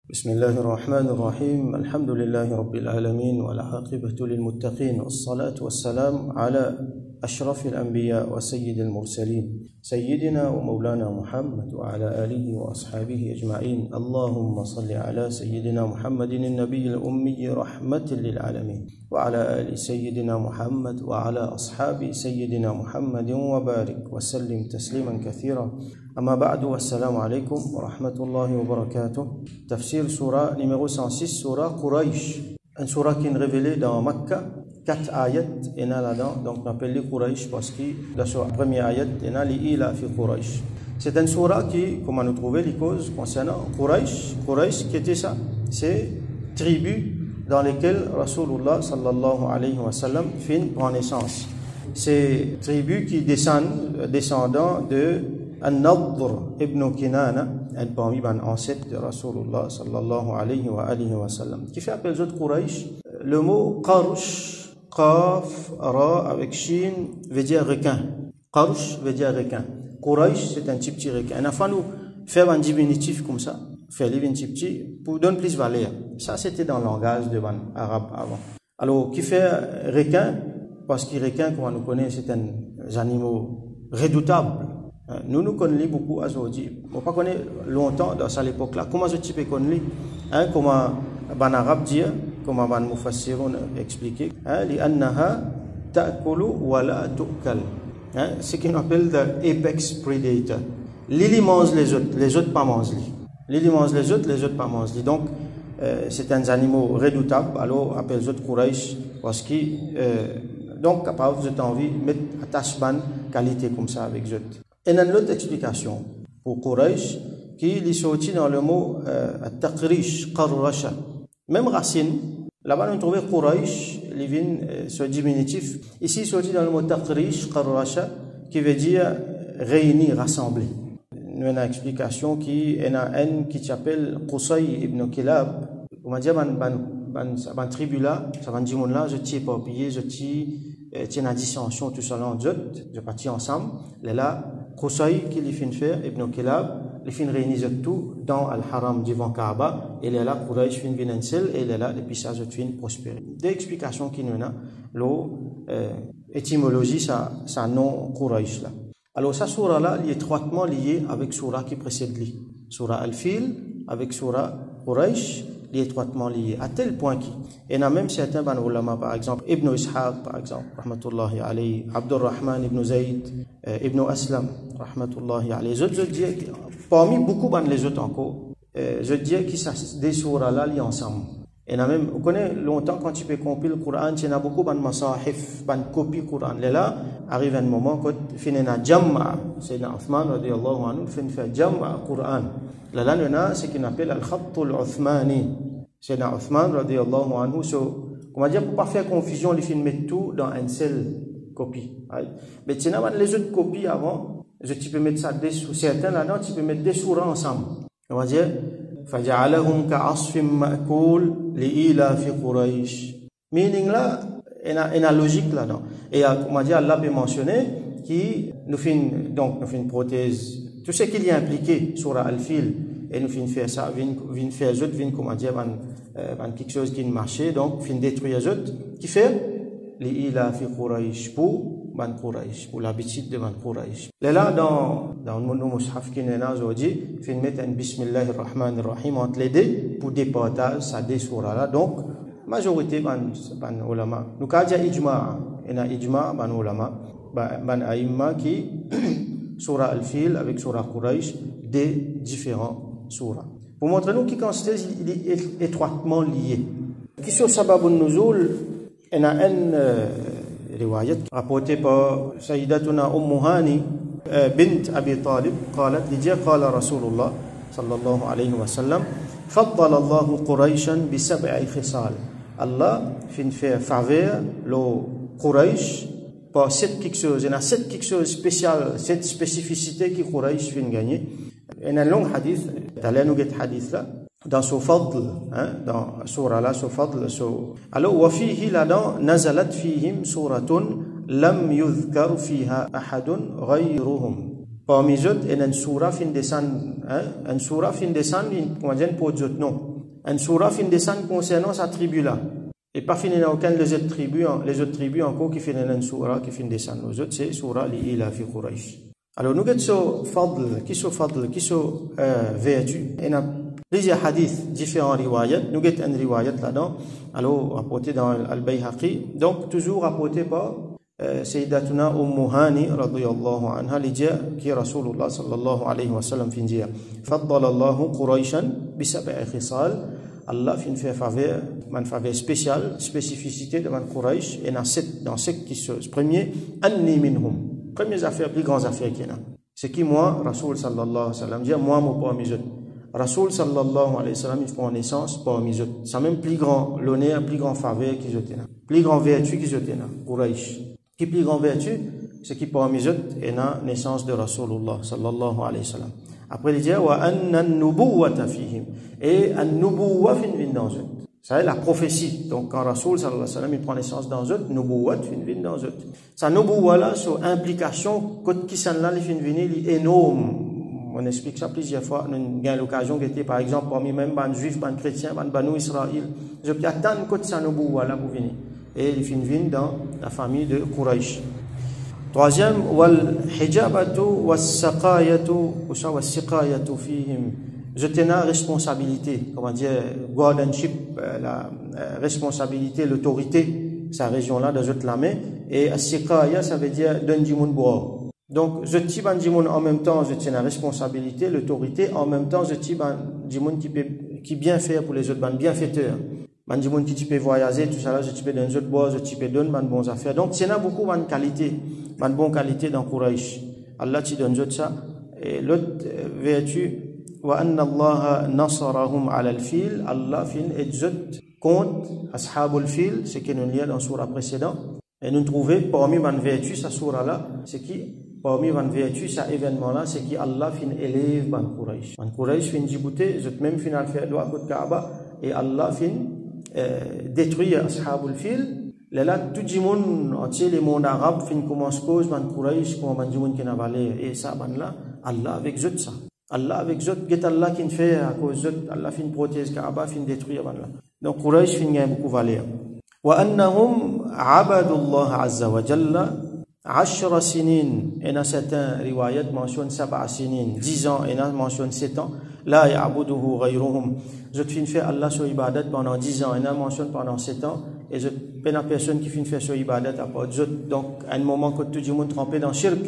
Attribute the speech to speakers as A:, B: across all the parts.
A: بسم الله الرحمن الرحيم الحمد لله رب العالمين والعاقبة للمتقين والصلاة والسلام على أشرف الأنبياء وسيد المرسلين سيدنا ومولانا محمد وعلى آله وأصحابه أجمعين. اللهم صل على سيدنا محمد النبي الأمي رحمة للعالمين وعلى آل سيدنا محمد وعلى أصحاب سيدنا محمد وبارك وسلم تسليما كثيرا. أما بعد والسلام عليكم ورحمة الله وبركاته. Tafsir surah numéro 106, surah Quraysh. Une surah qui est révélée dans Makkah, 4 ayats, et là-dedans, donc on appelle les Quraysh parce que la première ayat, et là, l'ila fi Quraysh. C'est une surah qui, comment nous trouver les causes concernant Quraysh. Quraysh, qui était ça? C'est tribus dans lesquelles Rasulullah sallallahu alayhi wa sallam prend naissance. C'est tribus qui descendant de An-Nadr ibn Kinana, parmi les ancêtres de Rasulullah sallallahu alayhi wa sallam, qui fait appel aux autres Quraysh. Le mot Qarsh, Qaf, Ra avec Shin veut dire requin. Qarsh veut dire requin. Quraysh c'est un petit requin. On a nous faire un diminutif comme ça, faire les petit pour donner plus de valeur. Ça c'était dans le langage de l'arabe avant. Alors qui fait requin, parce que requin, comme on nous connaît, c'est un animal redoutable. Nous connaissons beaucoup aujourd'hui. On ne pas connaître longtemps dans cette époque-là. Comment ce type connaît, comment en arabe dire, comment en mufassirun expliquer, li annaha ta'kulu wa la tu'kal. Ce qu'on appelle l'apex predator. L'ili mange les autres pas mangent. L'ili mange les autres pas mangent. Donc c'est un animal redoutable. Alors appelle les autres Quraysh parce que donc capable vous avez envie de mettre attachement qualité comme ça avec eux. Et il y a une autre explication pour Quraysh qui est sorti dans le mot Taqrish, Qarrasha. Même racine, là-bas on trouve Quraysh, il vient ce diminutif. Ici il est sorti dans le mot Taqrish, Qarrasha, qui veut dire réunir, rassembler. Il y a une explication qui est un qui s'appelle Qusay ibn Kilab. On va dire ban tribu là, ça va dire là, je t'ai pas oublié, je tiens la dissension tout ça là, je partis ensemble. Là, Qusay qui les fin faire, Ibn Kilab, les fin réunir tout dans Al-Haram devant Kaaba, et là, Quraysh fin venir seul, et là, les pissages fin prospérer. Des explications qui nous ont, l'étymologie, ça nom Quraysh là. Alors, ça surah là, il est étroitement lié avec surah qui précède lui. Surah Al-Fil, avec surah Quraysh, il est étroitement lié, à tel point qu'il y a même certains ulama, par exemple, Ibn Ishaq, par exemple, rahmatullahi alayhi, Abdurrahman ibn Zayd, Ibn Aslam, rahmatullahi alayhi. Je dis, parmi beaucoup les autres encore, je dis que des surahs là liés ensemble. Et même, vous connaissez longtemps quand tu peux compiler le Coran, il y a beaucoup de masahif, de copies du Coran. Là, arrive un moment quand il y a un jam'a, c'est Uthman radiyallahu anhu, il fait un jam'a Coran. Là, il y a ce qu'on appelle al-khatt al-Uthmani. C'est Uthman radiyallahu anhu. Comment dire, pour ne pas faire confusion, il fait mettre tout dans une seule copie. Mais tu as les autres copies avant, tu peux mettre ça certains là-dedans, tu peux mettre des surahs ensemble. On va dire, فَجَعَلَهُمْ كَعَصْفٍ مَأْكُولٍ لِإِيلَافِ قُرَيْشٍ. Meaning là, il y a une logique là-dedans. Et on va dire, Allah peut mentionner qui nous fait une prothèse. Tout ce qu'il y a impliqué sur Al-Fil, et nous fin faire ça, vient faire les autres, comment dire, quelque chose qui ne marchait, donc fin détruire les autres, qui fait l'Ilafi Quraysh pour Quraysh, pour l'habitude de Quraysh. Là, dans le mushaf qui est là aujourd'hui, fin mettre un Bismillahir Rahmanir Rahim entre les deux pour départage, ça des surah là. Donc, majorité ban ulama. Nous quand il y a ijma, il y a ijma ban ulama, ban aïmma qui surah Al-Fil avec surah Quraysh, des différents surahs. Pour montrer nous qui considère il est étroitement lié. Qui sur Sababun Nuzul, il y a un riwayat rapporté par Sayyidatuna Hani bint Abi Talib, قالت لجي قال رسول الله صلى الله عليه وسلم فضل الله قريشا ب7 خصال. Allah fin faire faveur le Quraysh par 7 quelque chose. Il y a 7 quelque chose spécial, 7 spécificités qui Quraysh fin gagner. Il y a un long hadith, d'aller nous get hadith là, dans ce fadl, dans surah là, ce fadl, alors, wa fihi là-dedans, nazalat fihim suratun lam yuzkar fiha ahadun ghayruhum. Parmi eux, il y a une surah fin descend, comment dire, pour d'autres noms. Une sourate fin descendre concernant sa tribu là. Et pas fini dans aucun des autres tribus encore qui finissent une sourate qui fin descendre. Les autres, c'est sourate l'Ila fi Quraysh. Alors, nous avons fadl, qui sont vertu. Il y a plusieurs hadiths, différents riwayat. Nous avons un riwayat là-dedans. Alors, rapporté dans Al-Bayhaqi. Donc, toujours rapporté par Sayyidatuna Hani radiyallahu anha, qui est Rasulullah sallallahu alayhi wa sallam fin dire. Faddalallahu Qurayshan bisab'i khisal. Allah fin fait faveur, man faveur spéciale, spécificité de man Quraysh. Et dans cette qui se premier, anni minhum. Premières affaires, plus grandes affaires qu'il y a. C'est qui moi, Rasoul sallallahu alayhi wa sallam, dire moi, mon parmi eux. Rasoul sallallahu alayhi wa sallam, il prend naissance parmi eux. C'est même plus grand l'honneur, plus grand faveur qu'ils ont. Plus grand vertu qu'ils ont. Quraysh. Qui plus grand vertu, c'est qui parmi eux est la naissance de Rasulullah sallallahu alayhi wa sallam. Après, il dit, wa anna an-nubuwwata fihim. Et an-nubuwwa fin dans eux. Ça est la prophétie. Donc, quand Rasoul sallallahu alayhi wa sallam, il prend naissance dans eux, nubuwwat fin dans eux. Sa nubuwwa là, sur implication, quand qui s'en là, les fin venir, il est énorme. On explique ça plusieurs fois. Nous avons l'occasion d'être, par exemple, parmi même les juifs, les chrétiens, les Banu Israël. Je peux attendre que sa nubuwwa là pour venir. Et il fin dans la famille de Quraysh. Troisième, wal hijabatu was saqayatu fihim. Je tenais la responsabilité, comment dire, guardianship, la responsabilité, l'autorité, sa région-là, de cette la main. Et as-siqaya, ça veut dire d'un djimoun boire. Donc, je tire un djimoun en même temps, je tiens la responsabilité, l'autorité, en même temps, je tire un djimoun qui bien faire pour les autres, un bienfaiteur. Man djimoun qui peut voyager, tout ça là, je tire d'un autre boire, je tire d'un bonnes affaires. Donc, il y en a beaucoup de qualité, de bonne qualité dans Quraysh. Allah te donne ça. Et l'autre vertu, wa anna Allah nasarahum ala al-fil, Allah fin exot contre ashabul fil, ce qui nous lie dans la surah précédente. Et nous trouvons parmi les vertus, sa surah là, c'est qui, parmi les vertus, cet événement là, c'est qui Allah fin élève ban Quraysh. Ban Quraysh fin djibouté, zot même fin al faire doigt côté Kaaba, et Allah fin détruit ashabul fil. Là, tout le monde, entier les mondes arabes, fin commence cause, ban Quraysh, comme ban djimoun qui n'a valé, et ça, ban là, Allah avec zot ça. Allah avec zot, get Allah qui fait à cause zot, Allah fin protège Kaaba, fin détruire ban là. Donc Quraysh fin gagne beaucoup valeur. Wa annahum abadullah azza wa jalla 10 sinin. Et dans certains riwayat mentionne 7 sinin, 10 ans, et dans mentionne 7 ans. La ya'buduhu ghayruhum. Je fin fait Allah sur ibadat pendant 10 ans, et dans mentionne pendant 7 ans. Et je peine la personne qui fin fait sur ibadat à part zot. Donc à un moment que tout le monde trempé dans shirk,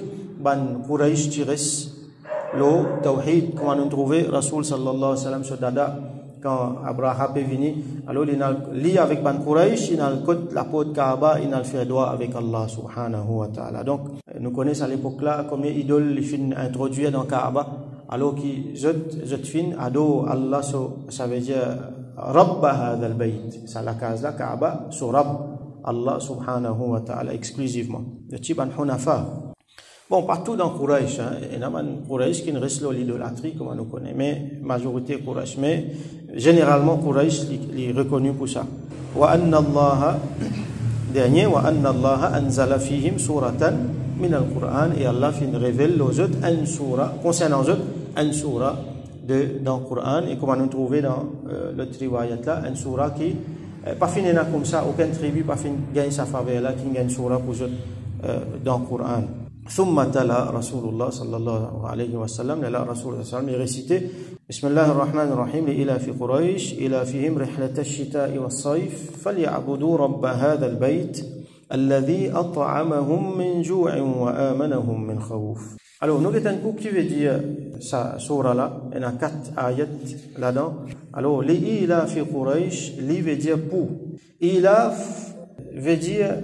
A: ban Quraysh tires le tawhid, comment nous trouver Rasoul sallallahu alayhi wa sallam sur Dada, quand Abraham est venu, alors il a lié avec Ban Quraysh, il a la porte Kaaba, il a fait droit avec Allah subhanahu wa ta'ala. Donc, nous connaissons à l'époque là combien d'idoles les fin introduits dans Kaaba, alors qui jette fin, ado Allah, ça veut dire Rabba hadha al-bayt, c'est la case là, Kaaba, sur Rabb, Allah subhanahu wa ta'ala exclusivement. Le type en Hunafa. Bon, partout dans Quraysh, il y a un Quraysh qui ne reste l'idolâtrie, comme on nous connaît, mais majorité Quraysh, mais généralement Quraysh est reconnu pour ça. Wa anna Allah, dernier, wa anna Allah anzala fihim suratan min al-Qur'an, et Allah fin révèle aux autres une surah, concernant aux autres, une surah dans le Qur'an, et comme on nous trouve dans le riwayat là, une surah qui, pas fini comme ça, aucune tribu, pas fin gagne sa faveur là, qui gagne une surah pour eux dans le Qur'an. ثم تلا رسول الله صلى الله عليه وسلم للا رسول الله صلى الله عليه وسلم récité بسم الله الرحمن الرحيم لإلاف قريش إلافهم رحلة الشتاء والصيف فليعبدوا رب هذا البيت الذي أطعمهم من جوع وآمنهم من خوف. Alors nous avons qui veut dire ça surah là, il y a 4 ayats là-dedans. Alors l'ilaf Quraysh, li veut dire pour. Ilaf veut dire,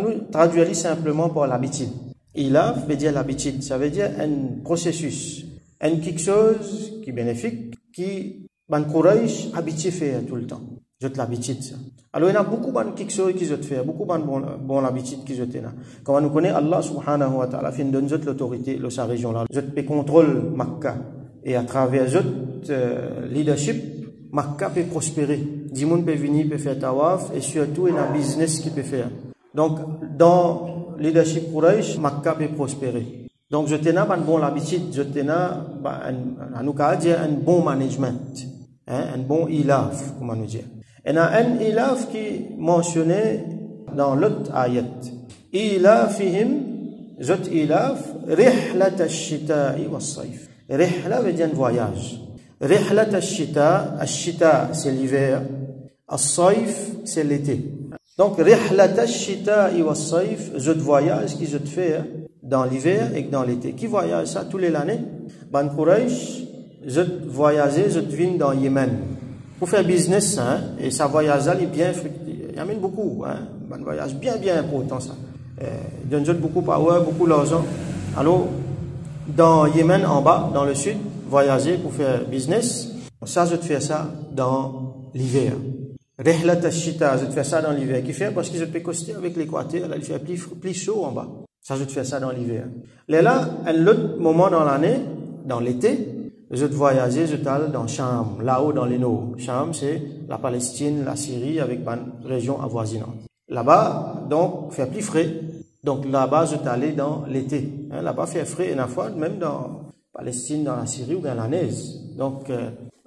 A: nous traduisons simplement par l'habitude. Ilaf veut dire l'habitude, ça veut dire un processus, quelque chose qui est bénéfique, qui Ban Quraysh habitué faire tout le temps. J'ai l'habitude ça. Alors il y a beaucoup de quelque chose qui ont fait, beaucoup de bonnes habitudes qui ont là. Comme nous connaît Allah subhanahu wa ta'ala fin donne l'autorité de sa région là. Je peux contrôler Makkah et à travers votre leadership, Makkah peut prospérer. Du monde peut venir, peut faire tawaf et surtout il y a un business qui peut faire. Donc dans leadership Quraysh, Makkah peut prospérer. Donc, je tenais une bonne habitude, je tenais, un bon management. hein, un bon ilaf, comment nous dire. Il y a un ilaf qui mentionné dans l'autre ayat. Ilafihim, zot ilaf, rihlat ash-shita'i was-sayf. Rihla veut dire voyage. Rihlat ash-shita, ash-shita c'est l'hiver, as-sayf c'est l'été. Donc rihlat ash-shita'i was-sayf, zot voyage qui zot fait dans l'hiver et dans l'été. Qui voyage ça tous les années? Ban Quraysh, zot voyager, zot vient dans Yémen. Pour faire business, hein, et ça voyage là, il est bien, il amène beaucoup, hein, un voyage bien important ça. Il donne beaucoup de power, beaucoup d'argent. Alors, dans Yémen en bas, dans le sud, voyager pour faire business, ça je te fais ça dans l'hiver. Rihlat ash-shita, je te fais ça dans l'hiver. Qui fait parce que je peux coster avec l'équateur, là il fait plus chaud en bas. Ça je te fais ça dans l'hiver. Là, un autre moment dans l'année, dans l'été, je te voyager, je t'allais dans Cham, là-haut dans les Nord. Cham, c'est la Palestine, la Syrie, avec une région avoisinante. Là-bas, donc, fait plus frais. Donc là-bas, je t'allais dans l'été. Hein, là-bas, fait frais une fois, même dans Palestine, dans la Syrie ou dans la neige. Donc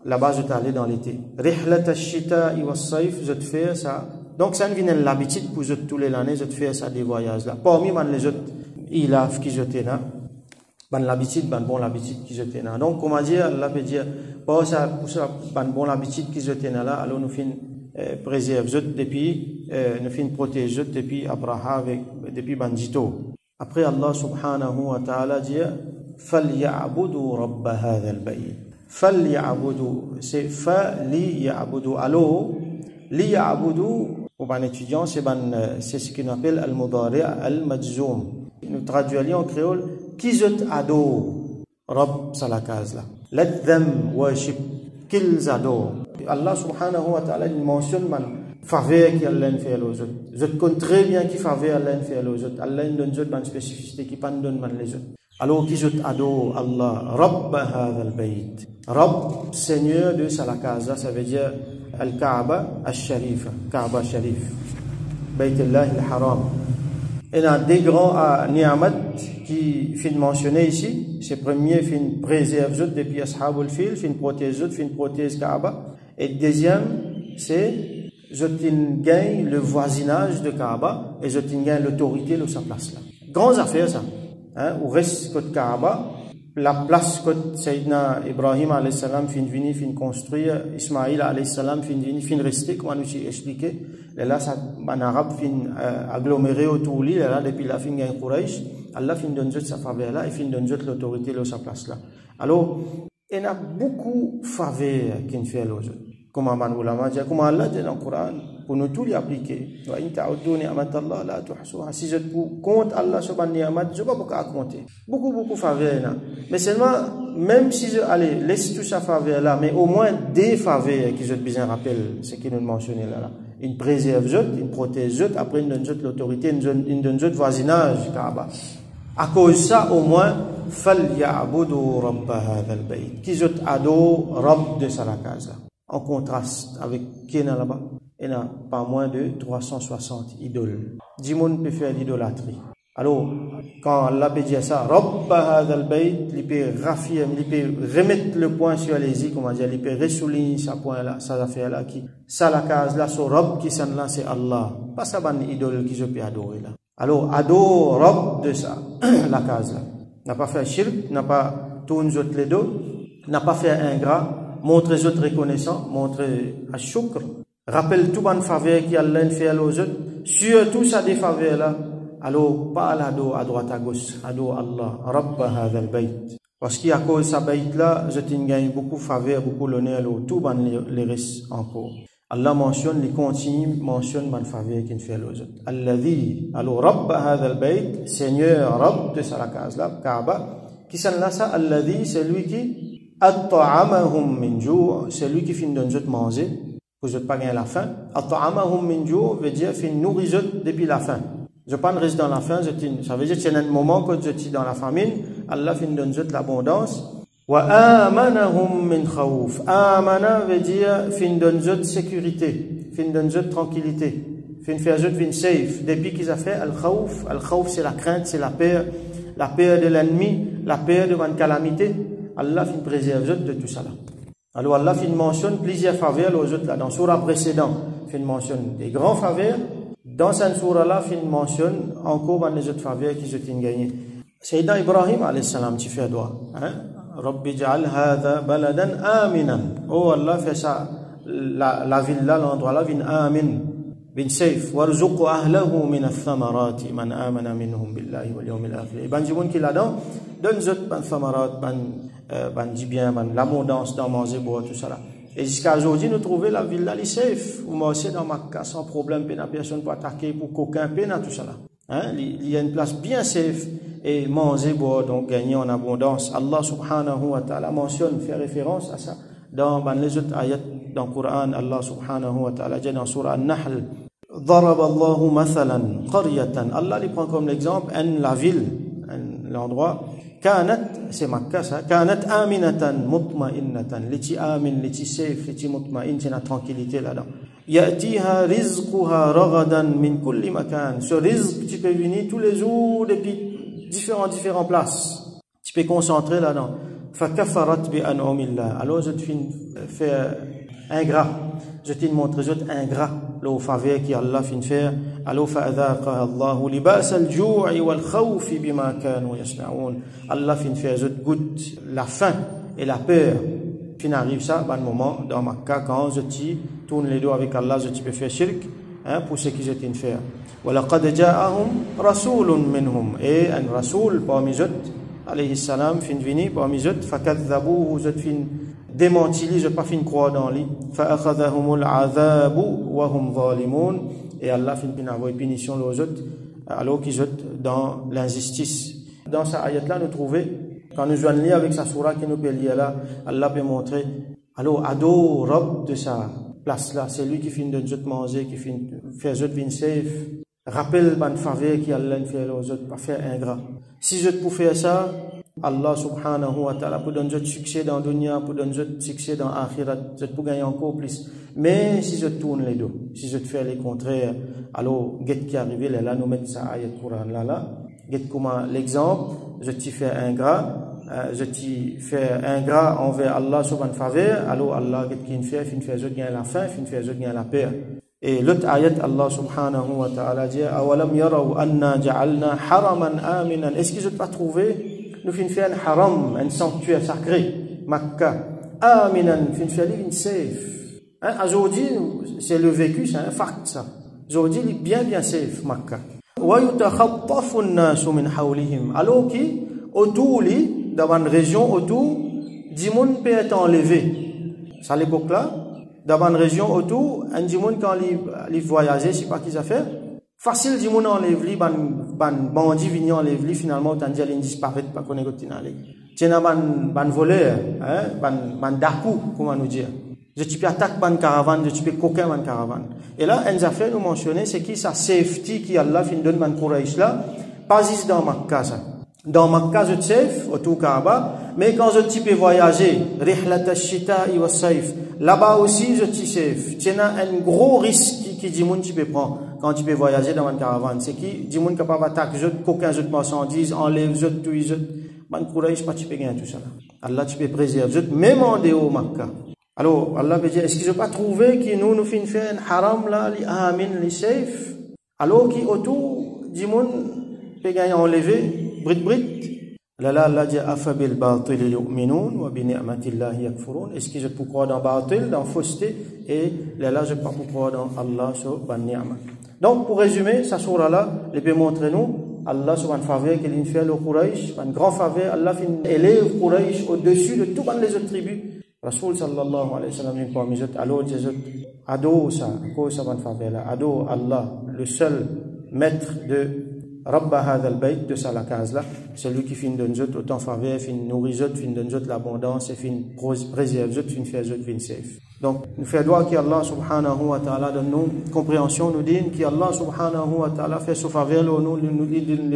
A: là-bas, je t'allais dans l'été. Rihlat ash-shita'i was-sayf, je te fais ça. Donc ça devient l'habitude pour tous les années, je te fais ça des voyages là. Parmi les autres ilaf qui je t'ai là. L'habitude, bon l'habitude qui je t'ai là. Donc, comment dire, Allah peut dire, pour ça, bon l'habitude qui je t'ai là, alors nous fin préserve depuis, nous fin protège depuis Abraha depuis Banjito. Après Allah subhanahu wa ta'ala dit, فَلْيَعْبُدُوا رَبَّ هَذَا الْبَيْتِ. فَلْيَعْبُدُوا, c'est فَلْيَعْبُدُوا. Alors, لِيَعْبُدُوا, pour un étudiant, c'est ce qu'on appelle al-mudari' al-majzoum. Nous traduisons en créole, qui je adore, Rabb, c'est la case là. Let them worship, qu'ils adorent. Allah subhanahu wa ta'ala, il mentionne man faveur qu'Allah fait aux autres. Je connais très bien qui faveur Allah fait aux autres. Allah donne aux autres une spécificité qui pas donne man les autres. Alors qui je adore Allah, Rabb hadha al-bayt. Rabb, Seigneur de sa la case, ça veut dire al-Kaaba al-Sharif, Kaaba Sharif, Baytullah al-Haram. Il y a des grands ni'amat qui fin mentionné ici. C'est premier fin préserve zut depuis ashabul fil, fin protège zut, fin protège Kaaba. Et deuxième, c'est zut gagne le voisinage de Kaaba et zut gagne l'autorité de sa place là. Grandes affaires ça. Hein, au reste côté Kaaba, la place que Sayyidina Ibrahim alayhi salam fin vini fin construire, Ismaïl alayhi salam fin vini fin rester, comme on nous expliqué. Là, ça, en arabe, fin aggloméré autour de lui, là, depuis la fin gagne Quraysh, Allah fin donne sa faveur là, et fin donne l'autorité de sa place là. Alors, il y a beaucoup de faveurs qui fait aux autres. Comme Allah dit dans le Coran, pour nous tous les appliquer. Si je compte Allah sur ma ni'amat, je ne vais pas compter. Beaucoup de faveurs. Mais seulement, même si je allez, laisse tout ça faveur là, mais au moins des faveurs qui je besoin rappelle ce qui nous mentionné là. Une préserve zot, une protège zot, après une donne zot l'autorité, une donne zot voisinage, Kaaba. À cause de ça, au moins, فَلْيَعْبُدُوا رَبَّ هَذَا الْبَيْتِ. Qui zot adore Rabb de sa la casa. En contraste avec qui est là-bas, il y a pas moins de 360 idoles. 10 personnes peuvent faire l'idolâtrie. Alors, quand Allah peut dire ça, Rabb hadha al-bayt, il peut raffirmer, il peut remettre le point sur les i, comment dire, il peut ressouligner ce point-là, ça affaire là qui, ça la case là, sur Rabb qui s'en là, c'est Allah. Pas ça, ban idole qui je peux adorer là. Alors, adore Rabb de ça, la case là. N'a pas fait shirk, n'a pas tourné autres les dos, n'a pas fait ingrat. Montre les autres reconnaissants, montre à shukr, rappelle tout bonne faveur qui Allah fait aux autres, surtout ça des faveurs là, alors pas à dos à droite à gauche, ado Allah, Rabb hadha al-bayt. Parce qu'à cause de sa bayt là, je gagne beaucoup de faveur, beaucoup l'honneur, tout bon les restes encore. Allah mentionne, les continue, mentionne bonne faveur qu'il fait aux autres. Alladhi, alors Rabb hadha al-bayt, Seigneur Rabb de sa la case là, Kaaba, qui s'en là ça, Alladhi, c'est lui qui At-ta'amahum min ju', c'est lui qui finit de nous manger, pour ne pas gagner la faim. At-ta'amahum min ju' veut dire finit nourrir depuis la faim. Je ne reste dans la faim, ça veut dire que c'est un moment que je suis dans la famine, Allah finit de nous l'abondance. Wa amanahum min khawf. Amana veut dire finit de nous sécurité, finit de nous tranquillité, finit faire de safe. Depuis qu'ils ont fait al-khawf, c'est la crainte, c'est la peur de l'ennemi, la peur de une calamité. Allah fin préserve de tout ça là. Alors Allah mentionne plusieurs faveurs aux autres là. Dans surah précédente, il mentionne des grands faveurs. Dans cette surah-là, il mentionne encore les autres faveurs qu'ils ont gagné. Sayyidina Ibrahim alayhi salam, tu fais doigt. Rabbi ja'al hadha baladan aminan. Oh Allah, fait ça, la ville là, l'endroit là, vin amin, bin safe. Warzuq ahlahu min ath-thamarati man amana minhum billahi wal yawmil akhir. Et ben du monde qui là-dedans, donne autres ban thamarat, ban dit bien, ban l'abondance dans manger, boire, tout ça là. Et jusqu'à aujourd'hui, nous trouvons la ville là, elle est safe. Ou moi aussi dans Makkah, sans problème, personne pour attaquer, pour qu'aucun tout ça là. Il y a une place bien safe. Et manger, boire, donc gagner en abondance. Allah subhanahu wa ta'ala mentionne, fait référence à ça dans les autres ayats dans le Coran. Allah subhanahu wa ta'ala dit dans surah An-Nahl, ضرب الله مثلا قرية. Allah lui prend comme l'exemple la ville, l'endroit. كانت, c'est Makkah ça. كانت آمنة مطمئنة. L'éti amin, l'éti safe, l'éti mutma'in, c'est la tranquillité là-dedans. يأتيها رزقها رغدا من كل مكان. Ce rizq, tu peux venir tous les jours depuis différentes places. Tu peux concentrer là-dedans. فَكَفَرَتْ بِأَنْعُمِ اللَّهِ. Alors je te fais ingrat. Je te montre je ingrat le faveur qui Allah fin faire. Alors فَأَذَاقَهَا اللَّهُ لِبَاسَ الْجُوعِ وَالْخَوْفِ بِمَا كَانُوا يَصْنَعُونَ. Allah fin faire je goûte la faim et la peur. Fin arrive ça dans le moment dans Makkah quand je tourne les dos avec Allah, je peux faire shirk. Pour ce qu'ils étaient faire. وَلَقَدْ جَاءَهُمْ رَسُولٌ مِّنْهُمْ. Et un rasoul parmi eux, alayhi salam, fin vini parmi eux, فَكَذَّبُوهُ, je fin démenti, je pas fin croire dans lui. فَأَخَذَهُمُ الْعَذَابُ وَهُمْ ظَالِمُونَ. Et Allah fin avoir punition aux autres, alors qu'ils sont dans l'injustice. Dans cette ayat-là, nous trouvons, quand nous joignons avec sa surah qui nous peut lier là, Allah peut montrer, alors, ado, rob de ça. Place là, c'est lui qui finit de nous manger, qui finit de faire les autres vin safe. Rappelle ban faveur qui Allah fait aux autres, pas faire ingrat. Si je pour faire ça, Allah subhanahu wa ta'ala pour donner notre succès dans le dunya, pour donner notre succès dans l'akhirat, je pour gagner encore plus. Mais si je tourne les deux, si je fais les contraires, alors, get qui arrive là, nous mettons ça ayat Coran là, get comment l'exemple, je t'y fais ingrat. Je t'y fais ingrat envers Allah sur une faveur, alors Allah qui fait je gagne la faim, je gagne la peur. Et l'autre ayat, Allah subhanahu wa ta'ala dit, awalam yaraw anna ja'alna haraman aminan. Est-ce qu'ils n'ont pas trouvé, nous fait un haram, un sanctuaire sacré, Makkah, aminan, fait une safe. Aujourd'hui, c'est le vécu, c'est un fact ça. Aujourd'hui, il est bien safe, Makkah. Wa yutakhattafu an-nasu min hawlihim. Alors qui, autour lui, dans une région autour, 10 personnes peut être enlevé. C'est à l'époque là, dans une région autour, un 10 personnes quand ils voyageaient, je ne sais pas qu'ils ont fait. Facile 10 personnes enlever, ban bandit vient enlever, finalement, on dit qu'ils disparaissent, pas qu'on est continué. Tiens, ban voleur, ban dakou, comment nous dire. Je peux attaquer ban caravane, je peux coquin ban caravane. Et là, un affaire nous mentionner, c'est qui sa safety qui Allah fin donne ban courage là, pas juste dans Makkah ça. Dans Makkah, je safe, autour Kaaba, mais quand je peux voyager, rihlat ash-shita'i wa sayf, là-bas aussi, je safe. Tu as un gros risque qui dit, tu peux prendre quand tu peux voyager dans une caravane. C'est qui, dit, mon capable d'attaquer, qu'aucun jeu de marchandises, enlève, tout, man courage, pas tu peux gagner tout ça. Allah, tu peux préserver, même en dehors Makkah. Alors, Allah peut dire, est-ce qu'ils n'ont pas trouvé que nous finissons faire un haram là, li amin, li safe? Alors, qui autour, dit, mon, peut gagner enlever, Brit. Là, Allah dit afabil batil yu'minun wa bi ni'matillahi yakfurun. Est-ce que je peux croire dans batil, dans fausseté, et là, je peux pas croire dans Allah sur ban ni'ma. Donc, pour résumer, sa surah là, il peut montrer nous, Allah sur une faveur qu'il fait le Quraysh, un grand faveur, Allah élève Quraysh au-dessus de toutes les autres tribus. Rasoul sallallahu alayhi wa sallam, il parmi eux, alors, ado ça, quoi ça va faveur là, ado Allah, le seul maître de Rabba hadha al-bayt, de ça la case là, c'est lui qui finit de nous autant faveur, finit nourrir autres, finit de nous l'abondance, et finit préserver autres, finit faire autres, finit safe. Donc, nous faisons droit qu'Allah subhanahu wa ta'ala donne nous compréhension, nous dit qu'Allah subhanahu wa ta'ala fait ce faveur, nous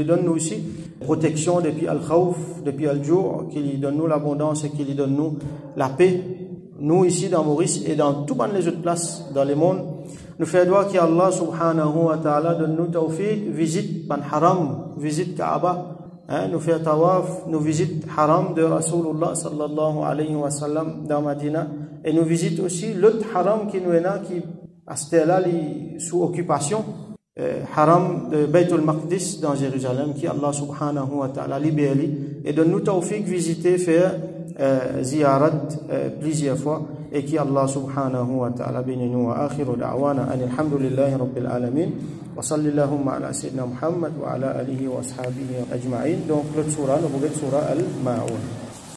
A: donne nous aussi protection depuis al-khawf, depuis al-jour, qu'il donne nous l'abondance et qu'il donne nous la paix. Nous ici dans Maurice et dans toutes les autres places dans le monde, nous faisons droit qu'Allah subhanahu wa ta'ala donne nous tawfiq, visite ban haram, visite Kaaba, nous faisons tawaf, nous visite haram de Rasulullah sallallahu alayhi wa sallam dans Madina, et nous visite aussi l'autre haram qui nous est là, qui est là sous occupation, haram de Bayt al-Maqdis dans Jérusalem, qui Allah subhanahu wa ta'ala libéré et donne-nous tawfiq visiter, faire ziyarat plusieurs fois, et qui Allah subhanahu wa ta'ala bénisse-nous. Wa akhiru da'wana alhamdulillahi rabbil alamin wa sallallahu ala sayyidina Muhammad wa ala alihi wa ashabihi ajma'in. Donc l'autre surah, nous regardons surah al-Ma'un.